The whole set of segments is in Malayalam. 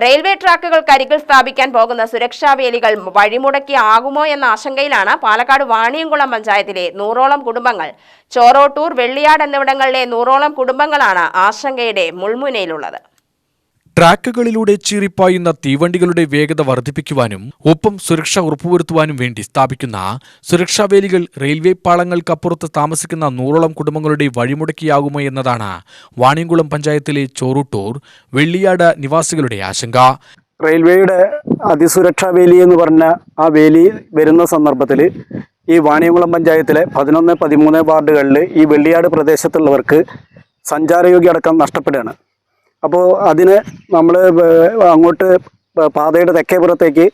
റെയിൽവേ ട്രാക്കുകൾക്കരികിൽ സ്ഥാപിക്കാൻ പോകുന്ന സുരക്ഷാ വേലികൾ വഴിമുടക്കിയാകുമോ എന്ന ആശങ്കയിലാണ് പാലക്കാട് വാണിയംകുളം പഞ്ചായത്തിലെ 100ഓളം കുടുംബങ്ങൾ. ചോറോട്ടൂർ, വെള്ളിയാട് എന്നിവിടങ്ങളിലെ 100ഓളം കുടുംബങ്ങളാണ് ആശങ്കയുടെ മുൾമുനയിലുള്ളത്. ട്രാക്കുകളിലൂടെ ചീറിപ്പായുന്ന തീവണ്ടികളുടെ വേഗത വർദ്ധിപ്പിക്കുവാനും ഒപ്പം സുരക്ഷ ഉറപ്പുവരുത്തുവാനും വേണ്ടി സ്ഥാപിക്കുന്ന സുരക്ഷാവേലികൾ റെയിൽവേ പാളങ്ങൾക്കപ്പുറത്ത് താമസിക്കുന്ന 100ഓളം കുടുംബങ്ങളുടെ വഴിമുടക്കിയാകുമോ എന്നതാണ് വാണിയംകുളം പഞ്ചായത്തിലെ ചോറൂട്ടൂർ, വെള്ളിയാട് നിവാസികളുടെ ആശങ്ക. റെയിൽവേയുടെ അതിസുരക്ഷാ വേലി എന്ന് പറഞ്ഞ ആ വേലി വരുന്ന സന്ദർഭത്തിൽ ഈ വാണിയംകുളം പഞ്ചായത്തിലെ 11, 13 വാർഡുകളിൽ ഈ വെള്ളിയാട് പ്രദേശത്തുള്ളവർക്ക് സഞ്ചാരയോഗ്യ അടക്കം നഷ്ടപ്പെടുകയാണ്. അപ്പോൾ അതിന് നമ്മൾ അങ്ങോട്ട് പാതയുടെ തെക്കേപ്പുറത്തേക്ക്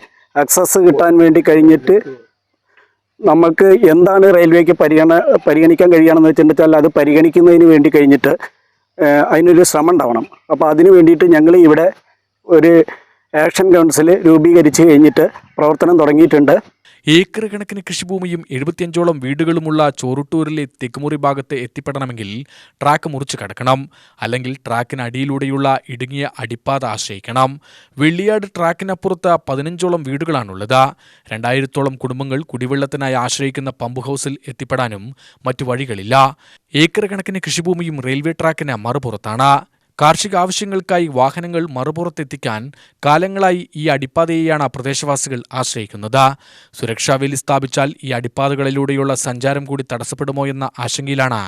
ആക്സസ് കിട്ടാൻ വേണ്ടി കഴിഞ്ഞിട്ട് നമ്മൾക്ക് എന്താണ് റെയിൽവേക്ക് പരിഗണിക്കാൻ കഴിയുകയാണെന്ന് വെച്ചിട്ടുണ്ടെങ്കിൽ അത് പരിഗണിക്കുന്നതിന് വേണ്ടി കഴിഞ്ഞിട്ട് അതിനൊരു ശ്രമം ഉണ്ടാവണം. അപ്പോൾ അതിന് വേണ്ടിയിട്ട് ഞങ്ങൾ ഇവിടെ ഒരു ആക്ഷൻ കൗൺസിൽ രൂപീകരിച്ച് കഴിഞ്ഞിട്ട് പ്രവർത്തനം തുടങ്ങിയിട്ടുണ്ട്. ഏക്കർ കണക്കിന് കൃഷിഭൂമിയും 75ഓളം വീടുകളുമുള്ള ചോറൂട്ടൂരിലെ തെക്കുമുറി ഭാഗത്ത് എത്തിപ്പെടണമെങ്കിൽ ട്രാക്ക് മുറിച്ച് കടക്കണം. അല്ലെങ്കിൽ ട്രാക്കിനടിയിലൂടെയുള്ള ഇടുങ്ങിയ അടിപ്പാത ആശ്രയിക്കണം. വെള്ളിയാട് ട്രാക്കിനപ്പുറത്ത് 15ഓളം വീടുകളാണുള്ളത്. 2000ഓളം കുടുംബങ്ങൾ കുടിവെള്ളത്തിനായി ആശ്രയിക്കുന്ന പമ്പ് ഹൗസിൽ എത്തിപ്പെടാനും മറ്റു വഴികളില്ല. ഏക്കർ കണക്കിന് കൃഷിഭൂമിയും റെയിൽവേ ട്രാക്കിന് മറുപുറത്താണ്. കാർഷിക ആവശ്യങ്ങൾക്കായി വാഹനങ്ങൾ മറുപുറത്തെത്തിക്കാൻ കാലങ്ങളായി ഈ അടിപ്പാതയെയാണ് പ്രദേശവാസികൾ ആശ്രയിക്കുന്നത്. സുരക്ഷാവേലി സ്ഥാപിച്ചാൽ ഈ അടിപ്പാതകളിലൂടെയുള്ള സഞ്ചാരം കൂടി തടസ്സപ്പെടുമോ എന്ന ആശങ്കയിലാണ്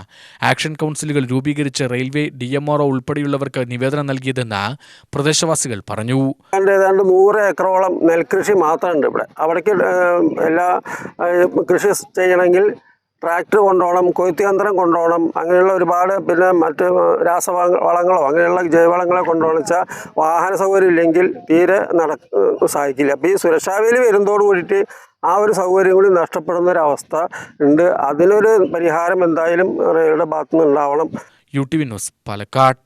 ആക്ഷൻ കൗൺസിലുകൾ രൂപീകരിച്ച് റെയിൽവേ DMRO ഉൾപ്പെടെയുള്ളവർക്ക് നിവേദനം നൽകിയതെന്ന് പ്രദേശവാസികൾ പറഞ്ഞു. ഏതാണ്ട് 100 ഏക്കറോളം നെൽകൃഷി മാത്രമുണ്ട് ഇവിടെ. അവിടേക്ക് എല്ലാ കൃഷി ചെയ്യണമെങ്കിൽ ട്രാക്ടർ കൊണ്ടുപോകണം, കൊയ്ത്ത് യന്ത്രം കൊണ്ടുപോകണം, അങ്ങനെയുള്ള ഒരുപാട് പിന്നെ മറ്റ് രാസവളങ്ങളോ അങ്ങനെയുള്ള ജൈവവളങ്ങളോ കൊണ്ടുപോകണം വെച്ചാൽ വാഹന സൗകര്യം ഇല്ലെങ്കിൽ തീരെ സാധിക്കില്ല. അപ്പോൾ ഈ സുരക്ഷാവേലി വരുന്നതോട് കൂടിയിട്ട് ആ ഒരു സൗകര്യം കൂടി നഷ്ടപ്പെടുന്നൊരവസ്ഥ ഉണ്ട്. അതിനൊരു പരിഹാരം എന്തായാലും റെയിൽവേയുടെ ഭാഗത്തുനിന്ന് ഉണ്ടാവണം. UTV news, Palakkad.